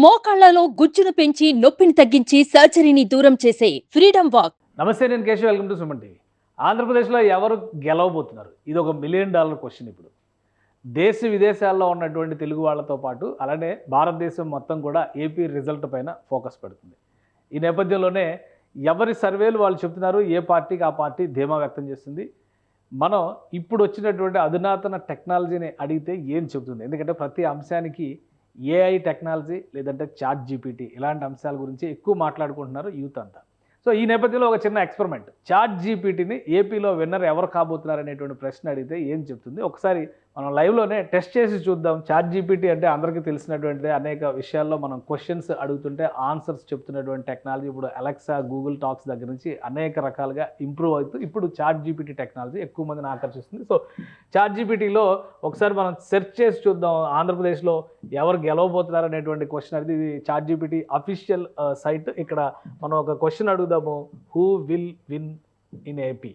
మోకాళ్లలో గుజ్జును పెంచి నొప్పిని తగ్గించి సర్జరీని దూరం చేసే ఫ్రీడమ్ వాక్. నమస్తే, నేను Keshav. Welcome to Suman TV. ఆంధ్రప్రదేశ్లో ఎవరు గెలవబోతున్నారు? ఇది ఒక $1 మిలియన్ క్వశ్చన్. ఇప్పుడు దేశ విదేశాల్లో ఉన్నటువంటి తెలుగు వాళ్ళతో పాటు అలానే భారతదేశం మొత్తం కూడా ఏపీ రిజల్ట్ పైన ఫోకస్ పెడుతుంది. ఈ నేపథ్యంలోనే ఎవరి సర్వేలు వాళ్ళు చెప్తున్నారు, ఏ పార్టీకి ఆ పార్టీ ధీమా వ్యక్తం చేస్తుంది. మనం ఇప్పుడు వచ్చినటువంటి అధునాతన టెక్నాలజీని అడిగితే ఏం చెబుతుంది? ఎందుకంటే ప్రతి అంశానికి ఏఐ టెక్నాలజీ లేదంటే చాట్ జీపీటీ ఇలాంటి అంశాల గురించి ఎక్కువ మాట్లాడుకుంటున్నారు యూత్ అంతా. సో ఈ నేపథ్యంలో ఒక చిన్న ఎక్స్పెరిమెంట్, చాట్ జీపీటీని ఏపీలో విన్నర్ ఎవరు కాబోతున్నారు అనేటువంటి ప్రశ్న అడిగితే ఏం చెప్తుంది? ఒకసారి మనం లైవ్లోనే టెస్ట్ చేసి చూద్దాం. చాట్ జీపీటీ అంటే అందరికీ తెలిసినటువంటిదే. అనేక విషయాల్లో మనం క్వశ్చన్స్ అడుగుతుంటే ఆన్సర్స్ చెప్తున్నటువంటి టెక్నాలజీ. ఇప్పుడు అలెక్సా, గూగుల్ టాక్స్ దగ్గర నుంచి అనేక రకాలుగా ఇంప్రూవ్ అవుతూ ఇప్పుడు చాట్ జీపీటీ టెక్నాలజీ ఎక్కువ మందిని ఆకర్షిస్తుంది. సో చాట్ జీపీటీలో ఒకసారి మనం సెర్చ్ చేసి చూద్దాం, ఆంధ్రప్రదేశ్లో ఎవరు గెలవబోతున్నారు అనేటువంటి క్వశ్చన్ అనేది. ఇది చాట్ జీపీటీ అఫీషియల్ సైట్. ఇక్కడ మనం ఒక క్వశ్చన్ అడుగుదాము, who will win in AP.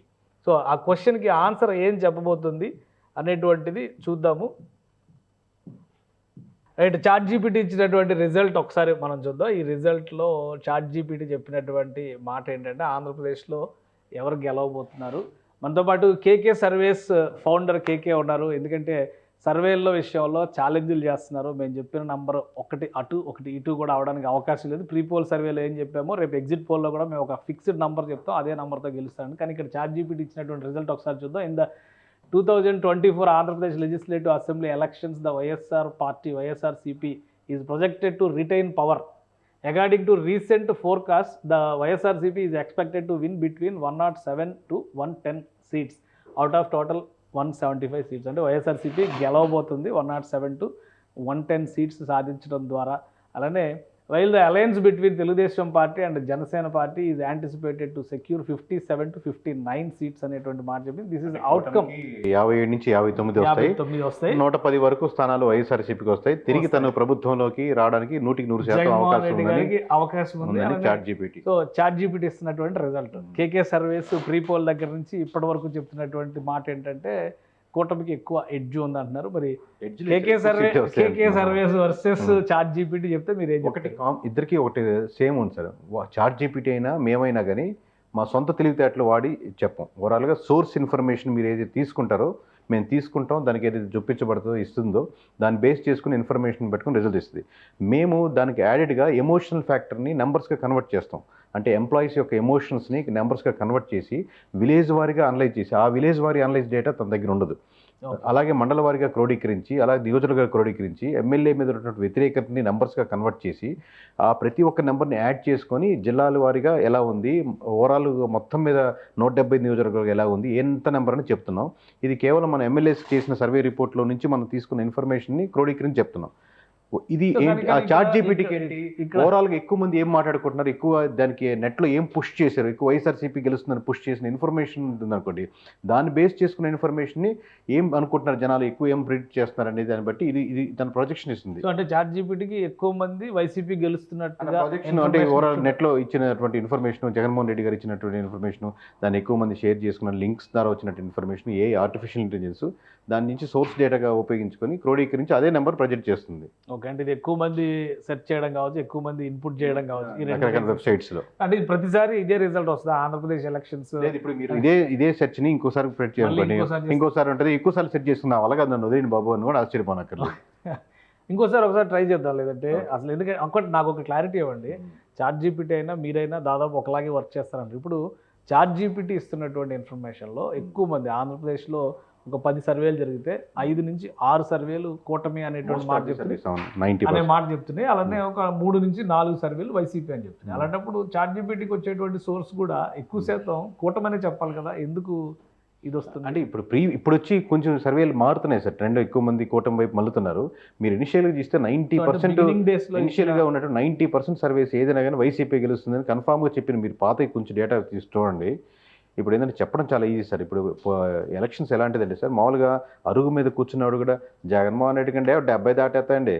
So ఆ క్వశ్చన్కి ఆన్సర్ ఏం చెప్పబోతుంది అనేటువంటిది చూద్దాము. రైట్, చాట్ జీపీటీ ఇచ్చినటువంటి రిజల్ట్ ఒకసారి మనం చూద్దాం. ఈ రిజల్ట్లో చాట్ జీపీటీ చెప్పినటువంటి మాట ఏంటంటే, ఆంధ్రప్రదేశ్లో ఎవరు గెలవబోతున్నారు. మనతో పాటు కేకే సర్వేస్ ఫౌండర్ కేకే ఉన్నారు. ఎందుకంటే సర్వేల విషయంలో ఛాలెంజ్లు చేస్తున్నారు. మేము చెప్పిన నంబర్ ఒకటి అటు ఒకటి ఇటు కూడా అవడానికి అవకాశం లేదు. ప్రీ పోల్ సర్వేలో ఏం చెప్పామో రేపు ఎగ్జిట్ పోల్లో కూడా మేము ఒక ఫిక్స్డ్ నంబర్ చెప్తాం, అదే నెంబర్తో గెలుస్తాను. కానీ ఇక్కడ చాట్ జీపీటీ ఇచ్చినటువంటి రిజల్ట్ ఒకసారి చూద్దాం. In the 2024 Andhra Pradesh Legislative Assembly elections, the YSR party, YSRCP, is projected to retain power. According to recent forecasts, the YSRCP is expected to win between 107 to 110 seats out of total 175 seats. అంటే YSRCP గెలవబోతుంది 107 to 110 seats సాధించడం ద్వారా. అలానే while the alliance between Telugu Desam party and Janasena party is anticipated to secure 57 to 59 seats అనేటువంటి మాట చెప్పింది. This is outcome. 57 నుంచి 59 వస్తాయి. 110 వరకు స్థానాలు వైఎస్ఆర్సీపీకి వస్తాయి. తిరిగి తను ప్రభుత్వంలోకి రావడానికి 100% అవకాశం ఉంది ChatGPT. So ChatGPT ఇస్తున్నటువంటి result. KK surveys pre poll దగ్గర నుంచి ఇప్పటి వరకు చెప్తున్నటువంటి మాట ఏంటంటే, కూటమికి ఎక్కువ ఎడ్జ్ ఉంది అంటున్నారు. మరి కేకే సర్వేస్ వర్సెస్ చాట్ జీపీటీ చెప్తే మీరు ఇద్దరికి ఒకటి సేమ్ ఉంది సార్. చాట్ జీపీటీ అయినా మేమైనా కానీ మా సొంత తెలివితేటలు వాడి చెప్పం. ఓవరాల్గా సోర్స్ ఇన్ఫర్మేషన్ మీరు ఏదైతే తీసుకుంటారో మేము తీసుకుంటాం, దానికి ఏదైతే చూపించబడుతుందో ఇస్తుందో దాన్ని బేస్ చేసుకుని ఇన్ఫర్మేషన్ పెట్టుకుని రిజల్ట్ ఇస్తుంది. మేము దానికి యాడెడ్గా ఎమోషనల్ ఫ్యాక్టర్ని నెంబర్స్గా కన్వర్ట్ చేస్తాం. అంటే ఎంప్లాయీస్ యొక్క ఎమోషన్స్ని నెంబర్స్గా కన్వర్ట్ చేసి విలేజ్ వారీగా అనలైజ్ చేసి, ఆ విలేజ్ వారీ అనలైజ్ డేటా తన దగ్గర ఉండదు. అలాగే మండల వారీగా క్రోడీకరించి, అలాగే నియోజకవర్గ క్రోడీకరించి, ఎమ్మెల్యే మీద ఉన్నటువంటి వ్యతిరేకతని నెంబర్స్గా కన్వర్ట్ చేసి, ఆ ప్రతి ఒక్క నెంబర్ని యాడ్ చేసుకొని జిల్లాల వారీగా ఎలా ఉంది, ఓవరాల్ మొత్తం మీద 170 నియోజకవర్గాలు ఎలా ఉంది, ఎంత నెంబర్ అని చెప్తున్నాం. ఇది కేవలం మన ఎమ్మెల్యేస్ చేసిన సర్వే రిపోర్ట్లో నుంచి మనం తీసుకున్న ఇన్ఫర్మేషన్ని క్రోడీకరించి చెప్తున్నాం. ఇది చాట్ జీపీటీకి ఏంటి, ఓవరాల్గా ఎక్కువ మంది ఏం మాట్లాడుకుంటున్నారు, ఎక్కువ దానికి నెట్లో ఏం పుష్ చేశారు, ఎక్కువ వైఎస్ఆర్సీపీ గెలుస్తుందని పుష్ చేసిన ఇన్ఫర్మేషన్ ఉందనుకోండి, దాన్ని బేస్ చేసుకున్న ఇన్ఫర్మేషన్ని ఏం అనుకుంటున్నారు జనాలు, ఎక్కువ ఏం ప్రిడిక్ట్ చేస్తున్నారు అనేది దాన్ని బట్టి ఇది తన ప్రొజెక్షన్ ఇస్తుంది. అంటే చాట్ జీపీటీకి ఎక్కువ మంది వైసీపీ గెలుస్తున్నట్టుగా అంటే ఓవరాల్ నెట్లో ఇచ్చినటువంటి ఇన్ఫర్మేషన్, జగన్మోహన్ రెడ్డి గారు ఇచ్చినటువంటి ఇన్ఫర్మేషన్, దాన్ని ఎక్కువ మంది షేర్ చేసుకున్న లింక్స్ ద్వారా వచ్చినట్టు ఇన్ఫర్మేషన్, ఏ ఆర్టిఫిషియల్ ఇంటెలిజెన్స్ దాని నుంచి సోర్స్ డేటాగా ఉపయోగించుకొని క్రోడీకరించి అదే నెంబర్ ప్రజెంట్ చేస్తుంది. ఓకే, అంటే ఇది ఎక్కువ మంది సెర్చ్ చేయడం కావచ్చు, ఎక్కువ మంది ఇన్పుట్ చేయడం కావచ్చు రకరకాల వెబ్సైట్స్ లో. అంటే ప్రతిసారి ఇదే రిజల్ట్ వస్తుంది ఆంధ్రప్రదేశ్ ఎలక్షన్స్. ఇప్పుడు మీరు ఇదే సెర్చ్ ని ఇంకోసారి ఇంకోసారి ఉంటుంది, ఎక్కువసారి సెర్చ్ చేసుకున్నాం. అలాగే నన్ను వదిలేని బాబు అని కూడా ఆశ్చర్యపోనక్కర్లేదు. ఒకసారి ట్రై చేద్దాం. లేదంటే అసలు ఎందుకంటే ఒకటి నాకు ఒక క్లారిటీ ఇవ్వండి. చాట్ జీపీటీ అయినా మీరైనా దాదాపు ఒకలాగే వర్క్ చేస్తారంటారు. ఇప్పుడు చాట్ జీపీటీ ఇస్తున్నటువంటి ఇన్ఫర్మేషన్లో ఎక్కువ మంది ఆంధ్రప్రదేశ్లో ఒక 10 సర్వేలు జరిగితే 5 నుంచి 6 సర్వేలు కూటమి అనేటువంటి మాట చెప్తున్నాయి. అలానే ఒక 3 నుంచి 4 సర్వేలు వైసీపీ అని చెప్తున్నాయి. అలాంటప్పుడు చాట్ జీపీటీకి వచ్చేటువంటి సోర్స్ కూడా ఎక్కువ శాతం కూటమనే చెప్పాలి కదా, ఎందుకు ఇది వస్తుంది? అంటే ఇప్పుడు వచ్చి కొంచెం సర్వేలు మారుతున్నాయి సార్. ట్రెండ్ ఎక్కువ మంది కూటమి వైపు మళ్ళుతున్నారు. మీరు ఇనిషియల్గా చూస్తే 90% ఇనిషియల్గా ఉన్నట్టు 90% సర్వేస్ ఏదైనా కానీ వైసీపీ గెలుస్తుందని కన్ఫామ్గా చెప్పిన మీరు పాత కొంచెం డేటా తీసి చూడండి. ఇప్పుడు ఏంటంటే చెప్పడం చాలా ఈజీ సార్. ఇప్పుడు ఎలక్షన్స్ ఎలాంటిదండి సార్, మామూలుగా అరుగు మీద కూర్చున్నాడు కూడా జగన్మోహన్ రెడ్డి కంటే 70 దాటేస్తాయండి,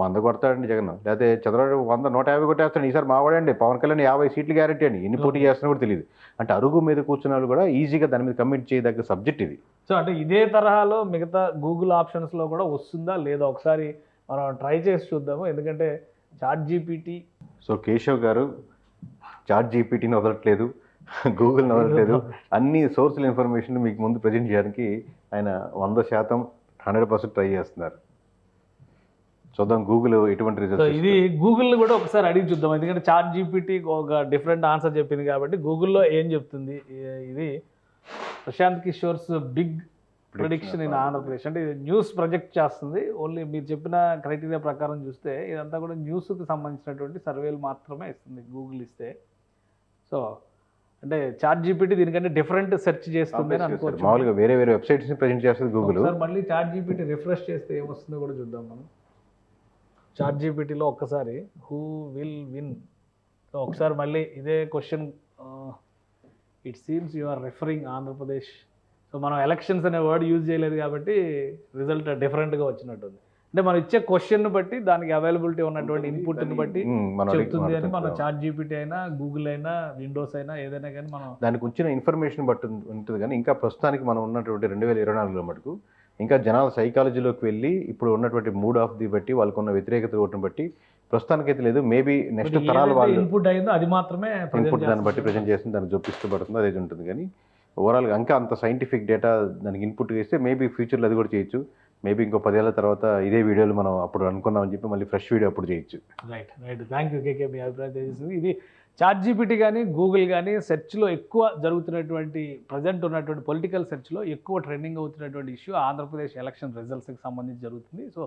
100 కొడతాడండి జగన్, లేకపోతే చంద్రబాబు 100 150 కొట్టేస్తాడు. ఈసారి మావాడండి పవన్ కళ్యాణ్ 50 సీట్లు గ్యారెంటీ అండి, ఎన్ని పోటీ చేస్తున్నా కూడా తెలియదు. అంటే అరుగు మీద కూర్చున్న వాళ్ళు కూడా ఈజీగా దాని మీద కమిట్ చేయదగ్గ సబ్జెక్ట్ ఇది. సో అంటే ఇదే తరహాలో మిగతా గూగుల్ ఆప్షన్స్లో కూడా వస్తుందా లేదా ఒకసారి మనం ట్రై చేసి చూద్దాము. ఎందుకంటే చాట్ జీపీటీ సో కేశవ్ గారు చాట్ జీపీటీని వదలట్లేదు, గూగుల్ని వదలట్లేదు, అన్ని సోర్సుల ఇన్ఫర్మేషన్ మీకు ముందు ప్రజెంట్ చేయడానికి ఆయన 100% 100% ట్రై చేస్తున్నారు. చూద్దాం గూగుల్ ఎటువంటి సో రిజల్ట్స్. ఇది గూగుల్ని కూడా ఒకసారి అడిగి చూద్దాం, ఎందుకంటే చాట్ జీపీటీ ఒక డిఫరెంట్ ఆన్సర్ చెప్పింది కాబట్టి గూగుల్లో ఏం చెప్తుంది. ఇది Prashant Kishor's big prediction in Andhra Pradesh అంటే ఇది న్యూస్ ప్రొజెక్ట్ చేస్తుంది. ఓన్లీ మీరు చెప్పిన క్రైటీరియా ప్రకారం చూస్తే ఇదంతా కూడా న్యూస్కి సంబంధించినటువంటి సర్వేలు మాత్రమే ఇస్తుంది గూగుల్ ఇస్తే. సో అంటే చాట్ జీపీటీ దీనికంటే డిఫరెంట్ సెర్చ్ చేస్తుంది అని అనుకోవచ్చు. మామూలుగా వేరే వేరే వెబ్సైట్స్ని ప్రజెంట్ చేస్తుంది గూగుల్. సార్ మళ్ళీ చాట్ జీపీటీ రిఫ్రెష్ చేస్తే ఏమొస్తుందో కూడా చూద్దాం మనం. చాట్ జీపీటీలో ఒక్కసారి హూ విల్ విన్, సో ఒకసారి మళ్ళీ ఇదే question, it seems you are referring Andhra Pradesh. So మనం ఎలక్షన్స్ అనే వర్డ్ యూజ్ చేయలేదు కాబట్టి రిజల్ట్ డిఫరెంట్గా వచ్చినట్టుంది. అంటే మనం ఇచ్చే క్వశ్చన్ బట్టి దానికి అవైలబిలిటీ ఉన్నటువంటి ఇన్పుట్ని బట్టి చెప్తుంది అని మనం చాట్ జీపీటీ అయినా గూగుల్ అయినా విండోస్ అయినా ఏదైనా కానీ మనం దానికి వచ్చిన ఇన్ఫర్మేషన్ బట్టి ఉంటుంది. కానీ ఇంకా ప్రస్తుతానికి మనం ఉన్నటువంటి 2024లో మటుకు ఇంకా జనాల సైకాలజీలోకి వెళ్ళి ఇప్పుడు ఉన్నటువంటి మూడ్ ఆఫ్ ది బట్టి వాళ్ళకు ఉన్న వ్యతిరేకత ఓటును బట్టి ప్రస్తుతానికైతే లేదు. మేబీ నెక్స్ట్ తరాల వాళ్ళు ఇన్పుట్ అయిందో అది మాత్రమే ఇన్పుట్ దాన్ని బట్టి ప్రజెంట్ చేస్తుంది, దాన్ని చూపిస్తబడుతుంది, అదే ఉంటుంది. కానీ ఓవరాల్గా ఇంకా అంత సైంటిఫిక్ డేటా దానికి ఇన్పుట్ చేస్తే మేబీ ఫ్యూచర్లో అది కూడా చేయొచ్చు. మేబీ ఇంకో 10 ఏళ్ల తర్వాత ఇదే వీడియోలు మనం అప్పుడు అనుకున్నామని చెప్పి మళ్ళీ ఫ్రెష్ వీడియో అప్పుడు చేయొచ్చు. రైట్ రైట్ థ్యాంక్ యూ కేకే, మీ అభిప్రాయం తెలిసింది. ఇది చాట్ జీపీటీ కానీ గూగుల్ కానీ సెర్చ్లో ఎక్కువ జరుగుతున్నటువంటి ప్రజెంట్ ఉన్నటువంటి పొలిటికల్ సెర్చ్లో ఎక్కువ ట్రెండింగ్ అవుతున్నటువంటి ఇష్యూ ఆంధ్రప్రదేశ్ ఎలక్షన్ రిజల్ట్స్కి సంబంధించి జరుగుతుంది. సో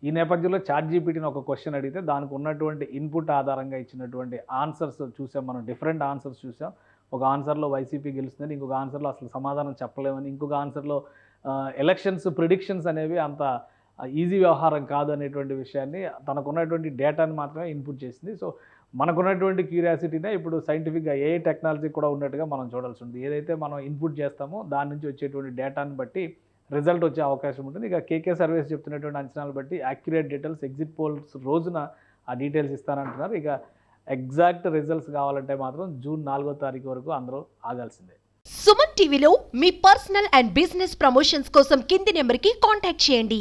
ఈ నేపథ్యంలో చాట్ జీపీటీని ఒక క్వశ్చన్ అడిగితే దానికి ఉన్నటువంటి ఇన్పుట్ ఆధారంగా ఇచ్చినటువంటి ఆన్సర్స్ చూసాం మనం, డిఫరెంట్ ఆన్సర్స్ చూసాం. ఒక ఆన్సర్లో వైసీపీ గెలుస్తుందని, ఇంకొక ఆన్సర్లో అసలు సమాధానం చెప్పలేమని, ఇంకొక ఆన్సర్లో ఎలక్షన్స్ ప్రిడిక్షన్స్ అనేవి అంత ఈజీ వ్యవహారం కాదు అనేటువంటి విషయాన్ని తనకున్నటువంటి డేటాని మాత్రమే ఇన్పుట్ చేసింది. సో మనకున్నటువంటి క్యూరియాసిటీనే ఇప్పుడు సైంటిఫిక్గా ఏ టెక్నాలజీ కూడా ఉన్నట్టుగా మనం చూడాల్సి ఉంటుంది. ఏదైతే మనం ఇన్పుట్ చేస్తామో దాని నుంచి వచ్చేటువంటి డేటాని బట్టి రిజల్ట్ వచ్చే అవకాశం ఉంటుంది. ఇక కేకే సర్వేస్ చెప్తున్నటువంటి అంచనాలు బట్టి యాక్యురేట్ డీటెయిల్స్ ఎగ్జిట్ పోల్స్ రోజున ఆ డీటెయిల్స్ ఇస్తానంటున్నారు. ఇక ఎగ్జాక్ట్ రిజల్ట్స్ కావాలంటే మాత్రం జూన్ 4వ తారీఖు వరకు అందరూ ఆగాల్సిందే. సుమన్ టీవీలో మీ పర్సనల్ అండ్ బిజినెస్ ప్రమోషన్స్ కోసం కింది నెంబర్కి కాంటాక్ట్ చేయండి.